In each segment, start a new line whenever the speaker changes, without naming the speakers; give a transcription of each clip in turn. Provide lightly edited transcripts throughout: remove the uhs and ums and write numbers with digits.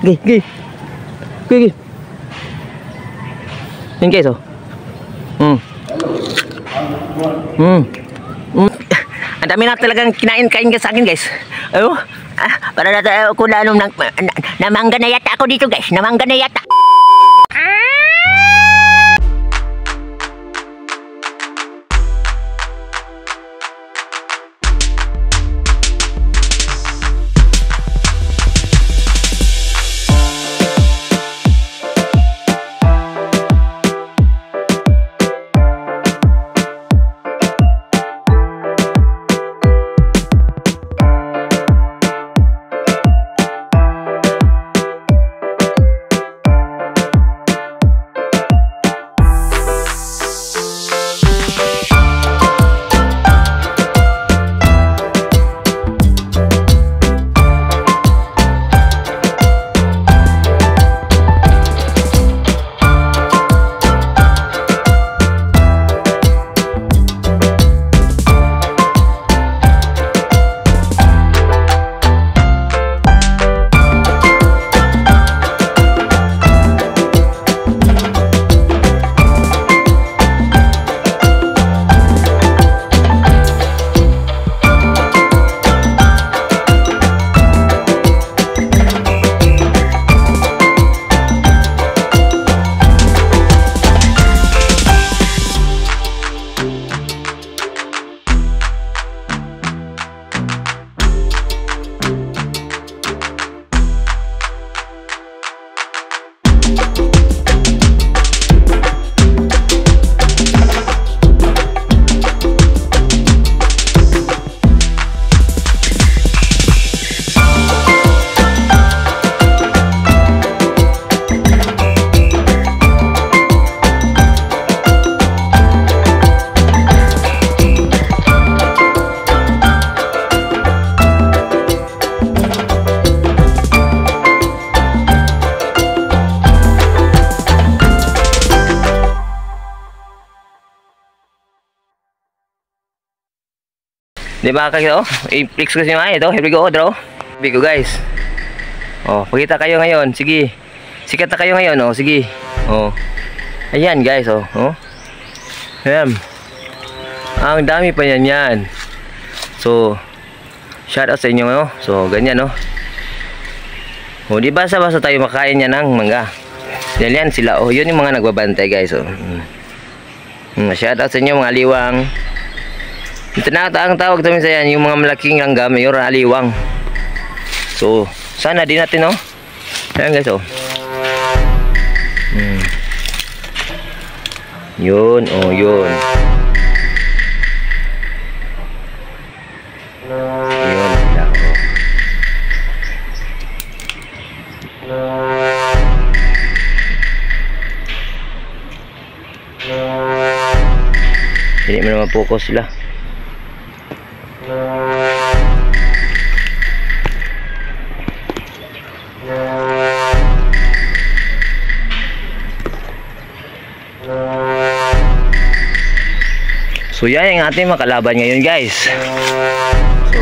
Gih, gih. Gih. Yan guys, oh. Ang dami na talagang kinain-kain ka sa akin, guys. Ano? Para na kung anong namangga na yata ako dito, guys. Namangga na yata. Di ba kayo? I-flex ko siya ito. Here we go, draw. Here we go, guys. Oh, pakita kayo ngayon. Sige. Sikat na kayo ngayon, oh. Sige. Oh. Ayan, guys, oh. Oh. Ayan. Ang dami pa yan. So, shout out sa inyo, oh. So, ganyan, oh. Oh, di basa-basa tayo makain yan ng mangga. Yan sila, oh. Yun yung mga nagbabantay, guys, oh. Shout out sa inyo, mga aliwang. Ito na ang tawag namin sa yan, yung mga malaking langgam, yung aliwang. So, sana din natin, oh. Ayan, guys, oh. Yun, oh, yun. Yun, sila, oh. Hindi mo naman focus sila. So yan yung ating makalaban ngayon, guys. So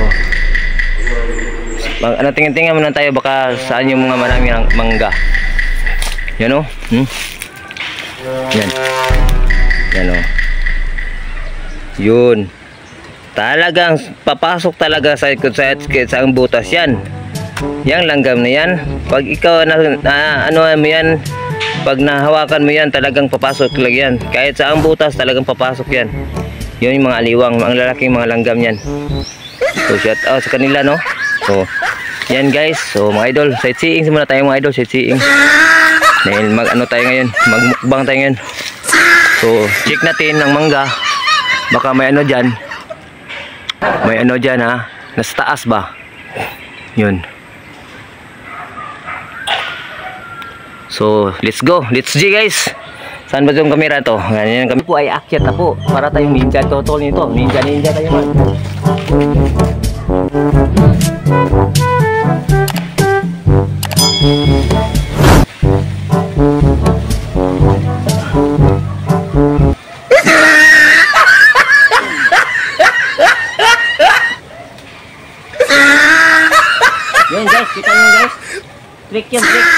tingin-tingnan muna tayo baka saan yung mga maraming mangga. Yan, oh. Yan, oh. Yun. Talagang papasok talaga sa ang butas yan. Yang langgam na yan. Pag ikaw ano mo yan, pag nahawakan mo yan, talagang papasok talaga yan. Kahit sa ang butas, talagang papasok yan. Yun yung mga aliwang, mga lalaking mga langgam yan. So shout out sa kanila, no. So yan, guys. So mga idol, sightseeing muna tayo, mga idol, sightseeing. Dahil ano tayo ngayon, magmukbang tayo ngayon. So check natin ang mangga. Baka may ano dyan. May ano dyan, ha. Nasa taas ba? Yun. So let's go. Let's G, guys. Saan ba yung kamera to? Ganyan kami po ay akyat na po. Para tayong ninja total nito. Ninja tayo, man. Yun, guys, kita nyo, guys. Trick yan, trick.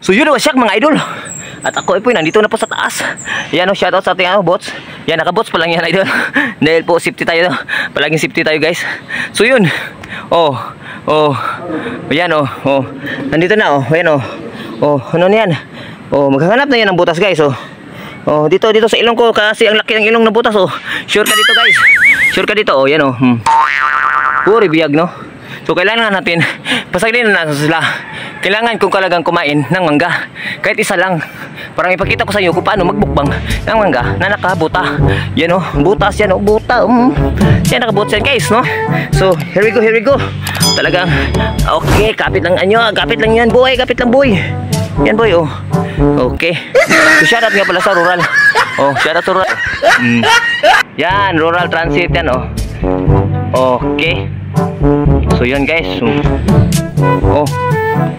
So yun o, siyak mga idol. At ako po nandito na po sa taas. Yan o, shoutout sa ating bots. Yan, naka-bots pa lang yan idol. Dahil po safety tayo. Palaging safety tayo guys. So yun. Yan o. Nandito na o. Yan o. Ano na yan? Maghahanap na yan ng butas guys o. Dito sa ilong ko kasi ang laki ng ilong ng butas o. Sure ka dito guys. Sure ka dito o. Yan o. Puri biyag no. So kailangan natin pasaglin na natin sila. Kailangan kong talagang kumain ng mangga. Kahit isa lang. Para ipakita ko sa inyo kung paano magbukbang ng mangga na nakabuta. Yan o. Butas yan o. Buta. Yan nakabutas yan guys no. So here we go. Talagang okay. Kapit lang anyo. Kapit lang yan boy. Kapit lang boy. Yan boy o. Okay. So shoutout nga pala sa rural. Shoutout sa rural. Yan. Rural transit yan o. Okay. So yun guys.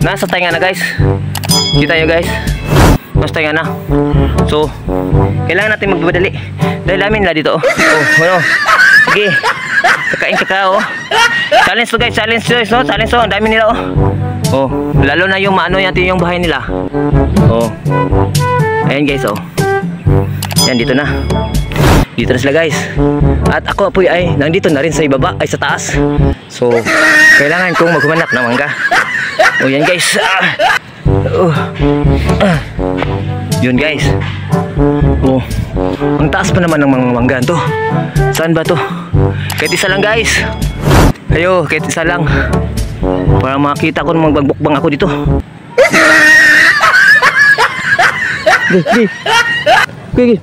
Nasa tainga na guys. Kita nyo guys. Nasa tainga na. So kailangan natin magbadali. Dahil lamin na dito. Sige. Kakain kakao. Challenge to guys. Challenge no? Challenge to. Ang dami nila lalo na yung maano natin yung bahay nila. Ayan guys Yan dito na. Dito na sila guys. At ako po ay nandito na rin sa ibaba. Ay sa taas. So kailangan kong maghumanap ng mangga. Yan guys. Yun guys. Ang taas pa naman ng mga mangga to. Saan ba to? Kahit isa lang guys. Ayo, kahit isa lang. Para makita ko nung magbukbang ako dito. Okay.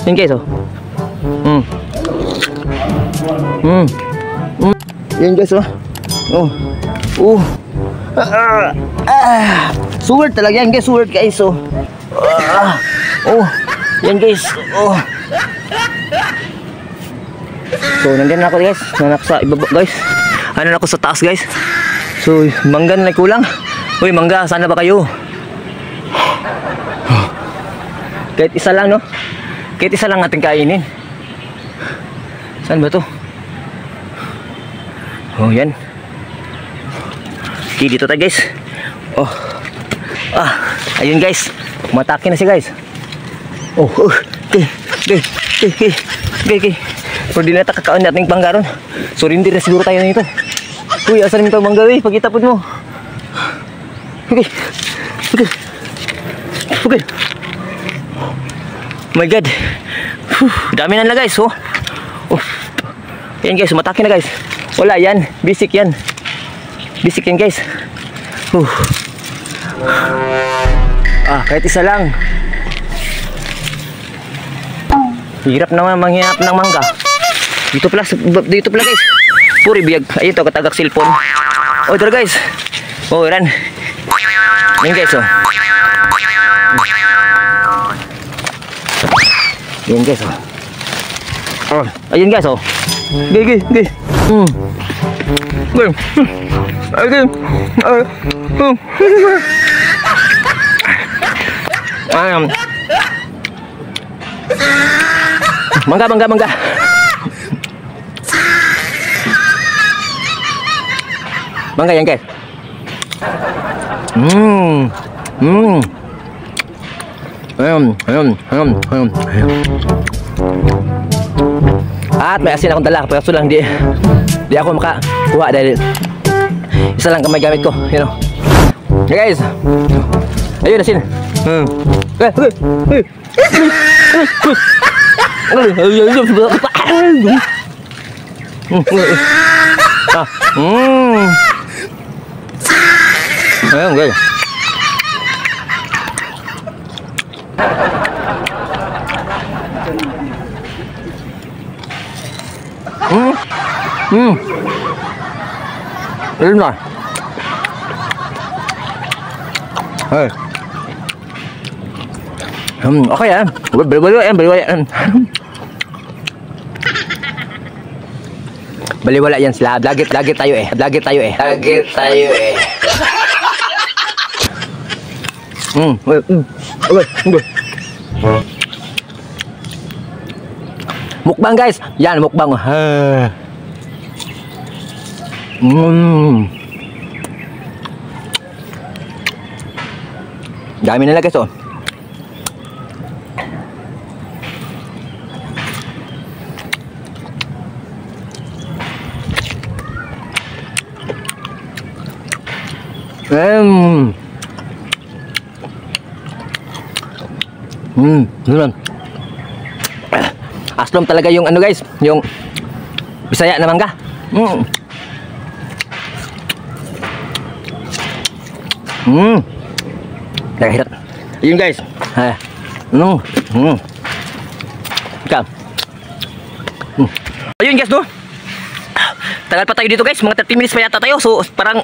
Yan guys Yan guys Sword talaga yan guys. Sword guys yan guys So nandiyan na ako guys. Nanak sa ibaba guys. Ano na ako sa taas guys. So mangga na kulang. Uy mangga, sana ba kayo? Kahit isa lang no. Kahit isa lang natin kainin. Saan ba to? Yan. Okay, dito tayo guys. Ayun guys. Matake na siya guys. Okay. Pero di na kakaon natin panggaron. So hindi na siguro tayo nito. Uy, asan nito mangga? Pagkita po mo. Okay. Oh my god. Dami na guys Yan guys, matake na guys. Wala yan, basic yan guys. Kahit isa lang. Hirap naman manghinap ng mangga. Dito pala guys. Puri biyag. Ayun to, katagak cellphone. Tara guys. Ran. Yan guys Yan guys ayun guys Gay. Mangga. Mangga yan guys. At may asin akong dala. Pero lang di ako makakuha dahil isa lang kamay gamit ko. You know. Hey guys. Ayun asin. Ayun guys. Ayun na. Hey. Okay yan. Baliwala yan. Baliwala yan sila. Vlogger tayo eh. Mukbang guys. Yan, mukbang. Dami nila guys oh. Yun. Aslom talaga yung ano guys, yung Bisaya na mangga. Nakahirap. Yun guys. Ayun guys no. Tagal pa tayo dito guys, mga 30 minutes pa yata tayo. So parang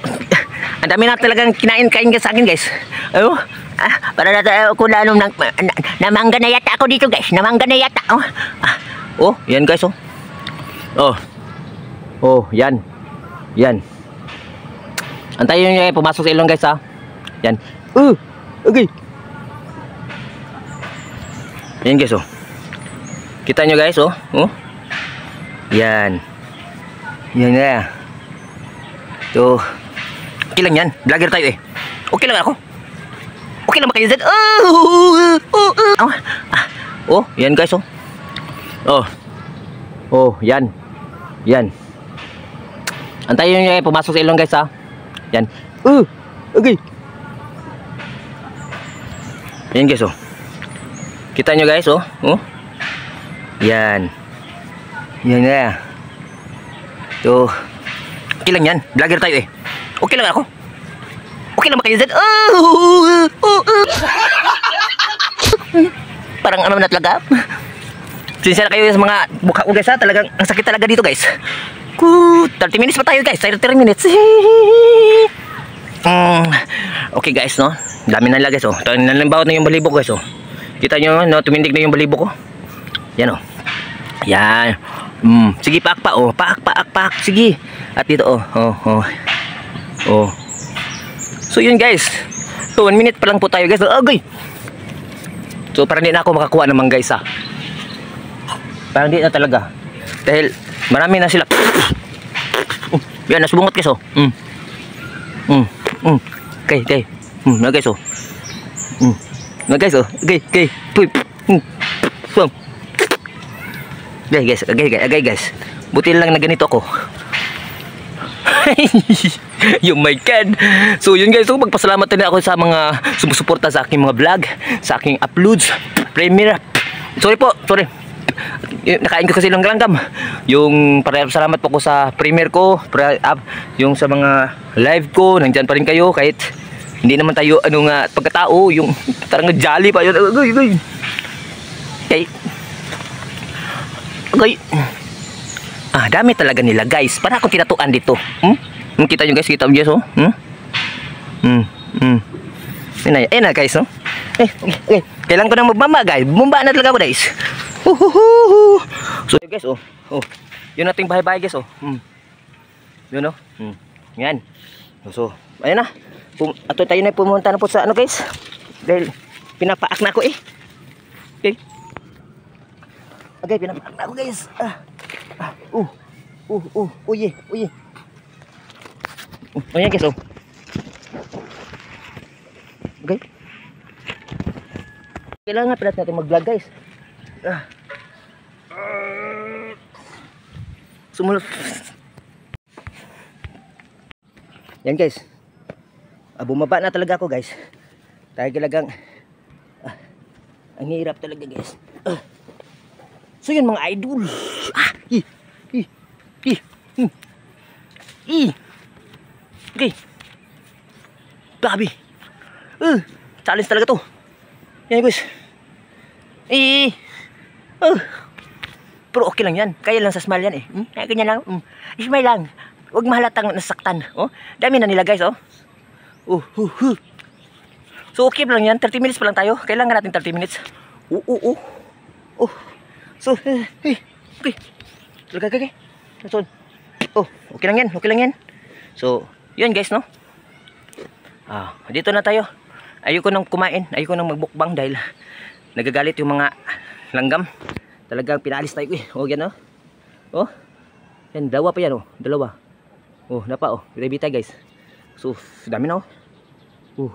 ang dami na talagang kain sa akin guys. Ano? Para na ako na anong namangga na yata ako dito guys. Namangga na yata. Oh, yan guys oh. Oh, yan. Antayin nyo pumasok sa ilong guys ha. Yan. Okay. Yan guys oh. Kita nyo guys oh. Yan. Yan na. So, okay lang yan. Vlogger tayo eh. Okay lang ako. Okay lang ba kayo dyan? Yan guys oh. Yan. Antayin nyo pumasok sa ilong guys ha. Yan. Okay. Yan guys oh. Kita nyo guys oh. Yan. Yan na. So, okay lang yan. Vlogger tayo eh. Okay lang ako. Okay lang ba kayo dyan? Parang ano na talaga. Sincere kayo sa mga mukha ko guys ha. Talagang ang sakit talaga dito guys. 30 minutes pa tayo guys. 30 minutes. Okay guys no. Dami na nila guys oh. Nalimbaw na yung balibo guys oh. Kita nyo no. Tumindig na yung balibo ko. Yan oh. Yan. Sige paak pa oh. Paak. Sige. At dito oh. So yun guys. So 1 minute pa lang po tayo guys. Okay. So parang di na ako makakuha naman guys ha. Parang di na talaga. Dahil marami na sila. Yan nasubungot guys oh. Okay. Na guys oh. Na guys oh. Okay. Guys. Buti lang na ganito ako. Oh my god. So yun guys, so magpasalamat din ako sa mga sumusuporta sa aking mga vlog, sa aking uploads, premiere. Sorry. Nakain ko kasi ng langgam. Yung salamat po ko sa premiere ko, yung sa mga live ko, nandyan pa rin kayo kahit hindi naman tayo pagkatao, yung tarang jolly pa yun. Okay. Dami talaga nila guys. Para akong tinatuan dito. Kita nyo guys, oh. Na guys, oh. Okay. Kailangan ko na magbamba guys. Bumba na talaga ako guys. So guys, oh. Yun nating bahay-bahay guys, oh. Yun oh. Yan. So, ayun na. Ato tayo na pumunta na po sa guys. Dahil pinapaak na ako eh. Okay, pinapaak na ako guys. Uye. Ayan guys, oh. Okay. Kailangan pala natin mag-vlog guys. Sumunod. Yan guys. Bumaba na talaga ako guys. Talagang ang hirap talaga guys. So yun mga idol. Okay. Grabe. Challenge talaga to. Yan guys. Pero okay lang yan. Kaya lang sa smile yan eh. Ganyan lang. Smile lang. Huwag mahalatang nasaktan. Dami na nila guys oh. So okay lang yan. 30 minutes pa lang tayo. Kailangan natin 30 minutes. So okay. Okay. So, oh, okay lang yan. Okay lang yan. So, yun guys, no? Dito na tayo. Ayoko nang kumain. Ayoko nang magbukbang dahil nagagalit yung mga langgam. Talagang pinaalis tayo eh. Oh, yan, no? Oh. Yan, dalawa pa yan, oh. Dalawa. Oh, napa, oh. Bita guys. So, dami na, oh.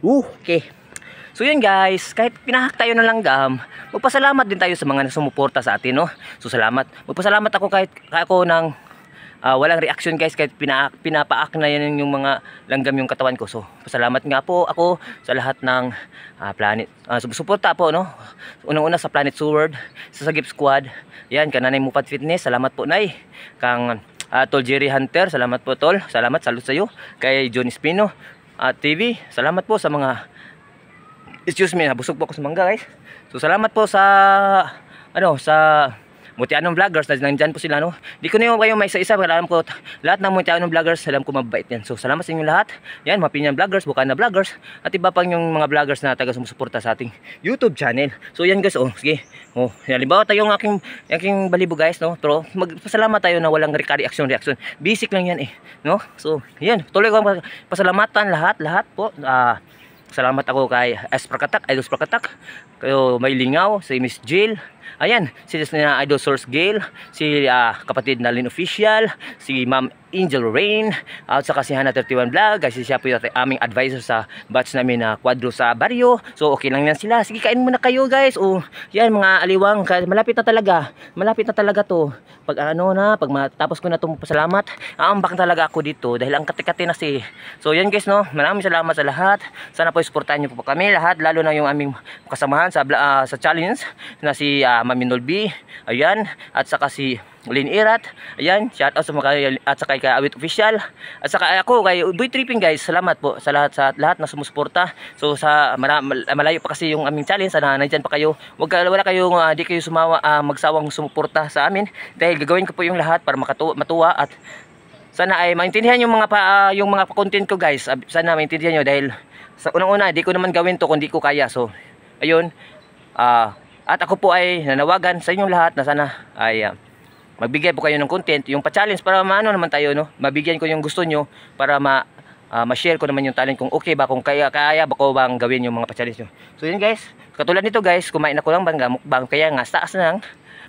Okay. So yun guys, kahit pinahak tayo ng langgam, magpasalamat din tayo sa mga sumuporta sa atin, no? So salamat. Magpasalamat ako kahit ako ng walang reaction guys, kahit pinapaak na yan yung mga langgam yung katawan ko. So pasalamat nga po ako sa lahat ng planet sumuporta po, no? Unang-una sa Planet Sword, sa Sagip Squad. Yan, kananay Mupad Fitness, salamat po nay. Kang Tol Jerry Hunter, salamat po tol. Salamat, salut sa iyo. Kay John Espino TV, salamat po sa mga excuse me, nabusog po ako sa mangga guys. So salamat po sa sa Mutianong Vloggers na nandyan po sila, no. Di ko na yung kayo may isa-isa, alam ko lahat ng Mutianong Vloggers, alam ko mabait yan. So salamat sa inyo lahat. Yan, Mapinyan Vloggers, Bukana Vloggers, at iba pang yung mga vloggers na taga sumusuporta sa ating YouTube channel. So yan guys, sige. Oh, halimbawa tayo yung aking balibo guys, no. Pero magpasalamat tayo na walang reaction. Basic lang yan eh, no. So yan, tuloy ko pasalamatan lahat po. Salamat ako kay Idol Sprakatak, kayo May Lingaw, si Miss Jill, ayan, si Idol Source Gale, si kapatid na Lin Official, si Ma'am Angel Rain, at saka si Hana 31 Vlog, kasi siya po yung aming advisor sa batch namin na Quadro sa Barrio. So okay lang yan sila. Sige, kain muna kayo guys. Oh, yan mga aliwang, malapit na talaga to. Pag pag matapos ko na itong pasalamat, aambak talaga ako dito dahil ang kati-kati na si. So yan guys, no, maraming salamat sa lahat. Sana po supportahan niyo po kami lahat, lalo na yung aming kasamahan sa challenge na si Mami Nolby, ayan, at saka si Lin Irat, ayan, shout out sa mga, at saka kay Awit Official, at saka ako kay Boy Tripping guys. Salamat po sa lahat na sumusuporta. So sa malayo pa kasi yung aming challenge, sana nandiyan pa kayo. Wala kayong di kayo magsawang sumuporta sa amin dahil gagawin ko po yung lahat para matuwa at sana ay maintindihan yung mga content ko guys. Sana maintindihan niyo dahil sa unang-una di ko naman gawin to kung di ko kaya. So ayun, at ako po ay nanawagan sa inyong lahat na sana ay magbigay po kayo ng content, yung pa-challenge para maano naman tayo, no? Mabigyan ko yung gusto nyo para ma-share ko naman yung talent kung okay ba, kung kaya ba ko bang gawin yung mga pa-challenge nyo. So yun guys, katulad nito guys, kumain ako ng mangga mukbang, kaya nga sa taas na ng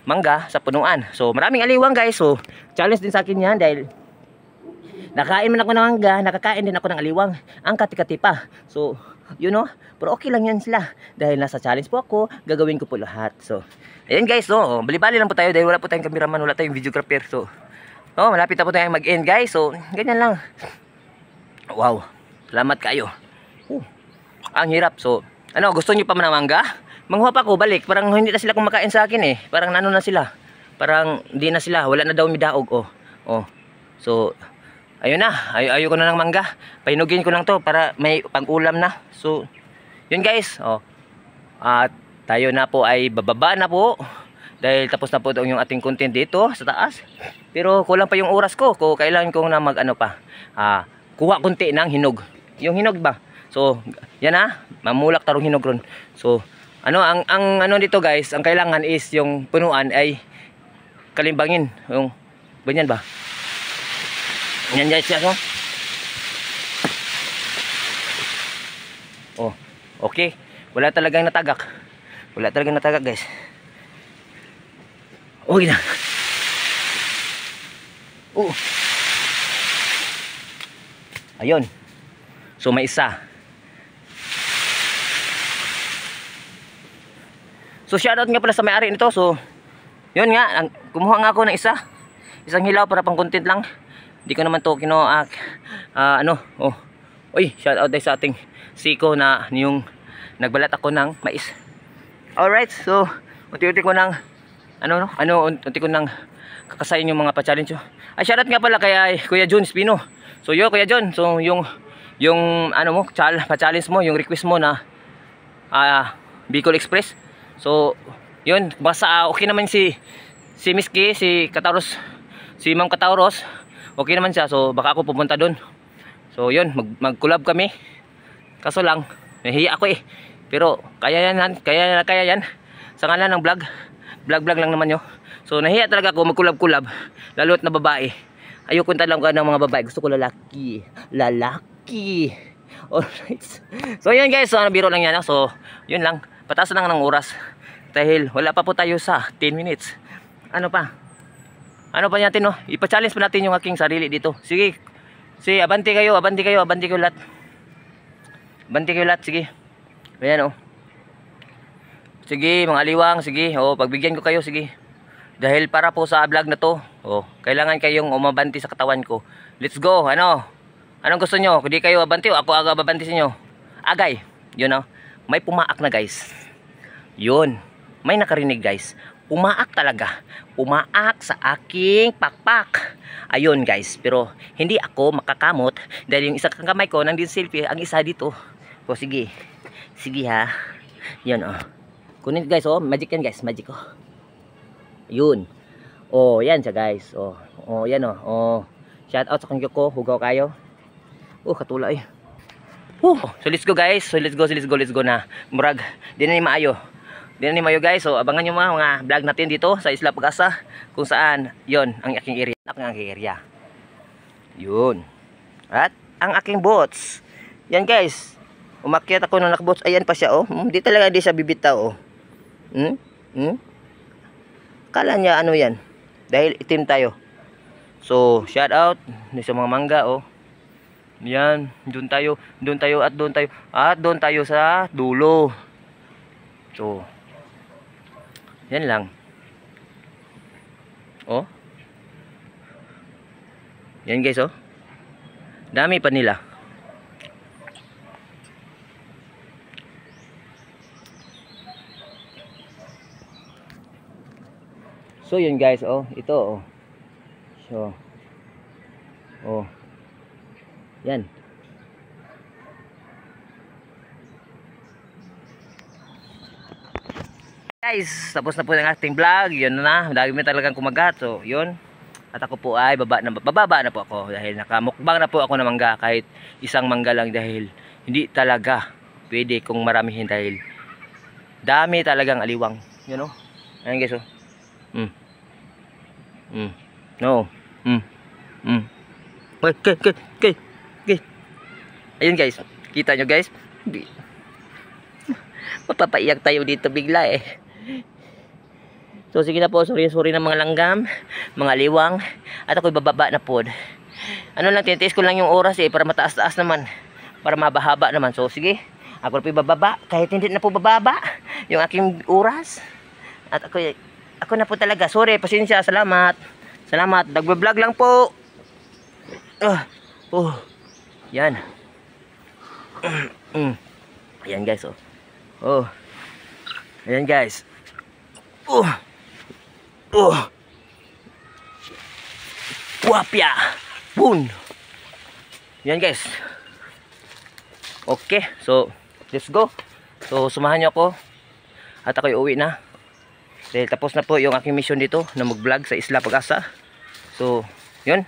mangga sa punuan. So maraming aliwang guys, so challenge din sa akin yan dahil nakain man ako ng mangga, nakakain din ako ng aliwang, ang kati-kati pa. So you know, pero okay lang yan sila dahil nasa challenge po ako, gagawin ko po lahat. So ayan guys, no, bali-bali lang po tayo dahil wala po tayong cameraman, wala tayong videographer. So malapit na po tayong mag-end guys. So ganyan lang. Wow, salamat kayo. Ang hirap. So gusto nyo pa man ng mangga? Manghuha pa ako, balik. Parang hindi na sila kumakain sa akin eh. Parang nano na sila, parang hindi na sila, wala na daw midaog. So ayun na, ayoko na ng mangga. Pahinugin ko lang to para may pang-ulam na. So yun guys. At tayo na po ay bababa na po dahil tapos na po yung ating content dito sa taas. Pero kulang pa yung oras ko. Kailangan ko na kuha konti ng hinog. Yung hinog ba? So yan mamulak tarong hinog ron. So ang dito guys, ang kailangan is yung punuan ay kalimbangin. Yung ganyan ba? Yan guys, yan. Okay. Wala talagang natagak. Guys. Okay na. Ayun. So may isa. So shoutout nga pala sa may-ari nito. So yun nga, kumuha nga ako ng isang hilaw para pang content lang. Hindi ko naman to shoutout din sa ating siko na yung nagbalat ako ng mais. Alright, so unti-unti ko nang unti ko nang kakasayin yung mga pa-challenge ko. Ay, shoutout nga pala kay Kuya John Espino. So Kuya John, so yung pa-challenge mo, yung request mo na Bicol Express. So yun, basta okay naman si Miski, si Ma'am Katauros. Okay naman siya, so baka ako pupunta doon. So yun, mag-collab kami. Kaso lang, nahiya ako eh. Pero kaya yan. Sa ngalan ng vlog lang naman yun. So nahiya talaga ako magkulab-kulab, lalo't na babae. Ayoko talaga ng mga babae, gusto ko lalaki. Lalaki. Alright. So yun guys, so biro lang yan. So yun lang, pataas lang ng oras. Dahil wala pa po tayo sa 10 minutes. Ano pa? Ano pa natin, no? Ipa-challenge pa natin yung aking sarili dito. Sige. Sige, abante kayo lahat. Abante kayo lahat, sige. Ayan, oh. Sige, mga aliwang, sige. Oh, pagbigyan ko kayo, sige. Dahil para po sa vlog na to, oh, kailangan kayong umabanti sa katawan ko. Let's go, ano? Anong gusto nyo? Kung di kayo abanti, ako aga babanti sa inyo. Agay, yun, oh. May pumaak na, guys. Yun. May nakarinig, guys. Pumaak talaga. Pumaak sa aking pakpak. Ayun guys, pero hindi ako makakamot dahil yung isang kamay ko nandun selfie, ang isa dito. O sige. Sige ha. Yan oh. Kunin guys oh, magic yan guys, magic oh. Yun. Oh, yan siya guys. Oh, oh yan oh. Oh. Shout out sa kanya ko, hugaw kayo. Oh, katula eh. So let's go guys. So let's go na. Murag, di na ni maayo. Di na ni mayo guys, so abangan nyo mga vlog natin dito sa Isla Pag-asa kung saan, yon ang aking area. Yun. At ang aking boats. Yan guys. Umakyat ako nung nakaboats. Ayan pa siya oh. Di talaga di siya bibitaw oh. Kala niya ano yan. Dahil itim tayo. So shout out sa mga mangga oh. Yan, doon tayo sa dulo. So yan lang. Oh. Yan guys oh. Dami pa nila. So yun guys oh, ito oh. So oh. Yan. Guys, tapos na po ang ating vlog. Yun na, dami talagang kumagat. So, yun. At ako po ay bababa na po ako dahil nakamukbang na po ako ng mangga, kahit isang mangga lang dahil hindi talaga pwede kung maramihin dahil dami talagang aliwang. You know? Ayan guys, oh. No. Okay. Ayun guys, kita nyo guys. Mapapaiyak tayo dito bigla eh. So sige na po, sorry ng mga langgam, mga liwang, at ako'y bababa na po. Ano lang, tinitiis ko lang yung oras eh, para mataas-taas naman, para mabahaba naman. So sige, ako na po bababa, kahit hindi na po bababa yung aking oras. At ako na po talaga, sorry, pasensya, salamat. Nagbe-vlog lang po. Yan. Ayan guys oh. Oh. Ayan guys. Wapya. Boom. Yan guys. Okay, so let's go. So sumahan niyo ako at ako'y uwi na. Dahil tapos na po yung aking mission dito na mag-vlog sa Isla Pag-asa. So, yun.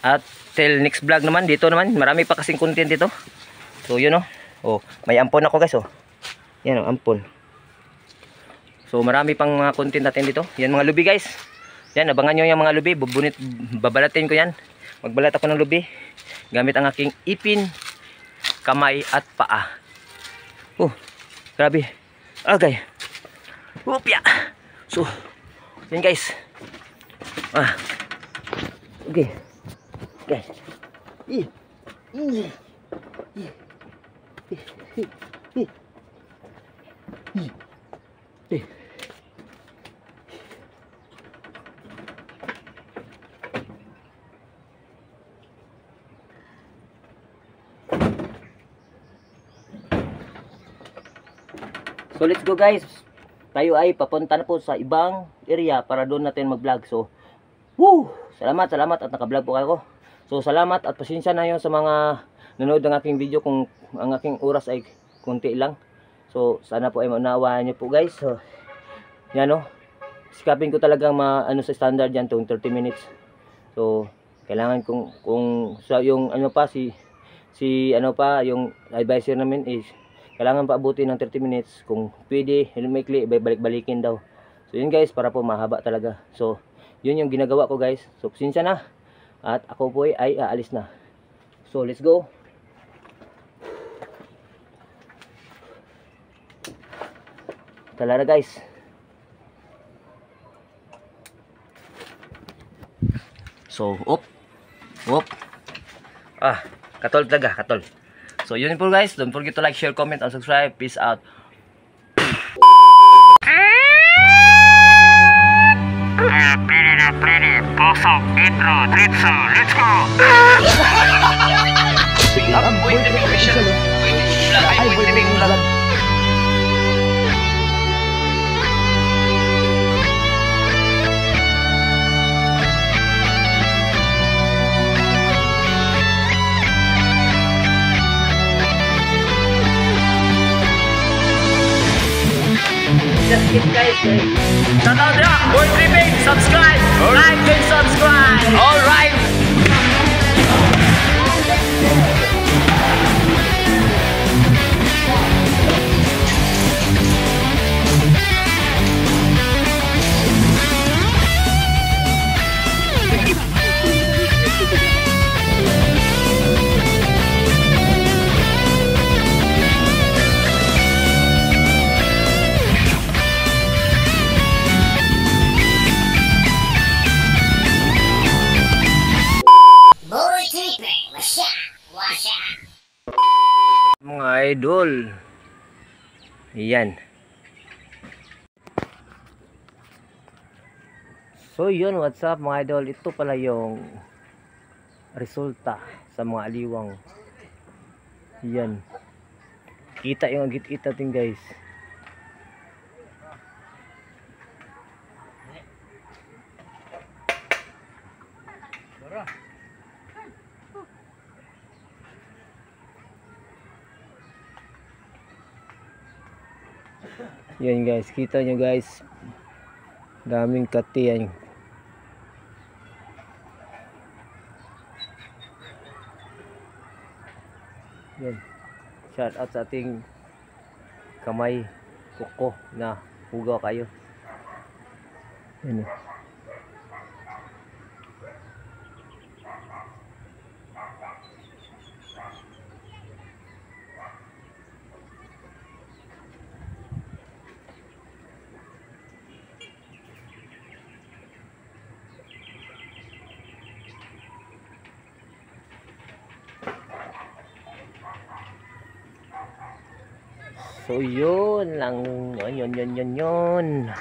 At till next vlog naman, dito naman, marami pa kasing content dito. So, yun oh. Oh, may ampon ako guys oh. Yan oh, ampon. So, marami pang mga content natin dito. Yan mga lubi guys. Yan, abangan nyo yung mga lubi. Babalatin ko yan. Magbalat ako ng lubi gamit ang aking ipin, kamay at paa. Grabe. Okay. Upya. So, yan guys. Okay. Guys. So let's go guys. Tayo ay papunta na po sa ibang area para doon natin mag-vlog. So, salamat at naka-vlog po ako. So salamat at pasensya na yun sa mga nanood ng aking video kung ang aking oras ay konti lang. So sana po ay maunawaan nyo po guys. So yan o. Sikapin ko talagang ano sa standard yan itong 30 minutes. So kailangan kung sa yung ano pa si ano pa yung advisor namin is kailangan pa abutin ng 30 minutes. Kung pwede, maikli, balik-balikin daw. So yun guys, para po mahaba talaga. So yun yung ginagawa ko guys. So pasensya na. At ako po ay aalis na. So let's go. Tala na guys. So up. Katol talaga, katol. So yun po guys. Don't forget to like, share, comment, and subscribe. Peace out.
Pasok, intro, diretso, let's go! Boy, TV official. Boy, TV vlog.
Just keep guys.
Shout out na! Boy, TV, subscribe! Like and subscribe!
Alright. Mga idol. Ayan. So yun, what's up mga idol? Ito pala yung resulta sa mga aliwang. Ayan. Kita yung agit-it natin guys. Yan guys, kita nyo guys, daming kati yan. Yan, shout out sa ating kamay kuko na hugaw kayo. Yan. So yun lang, yun.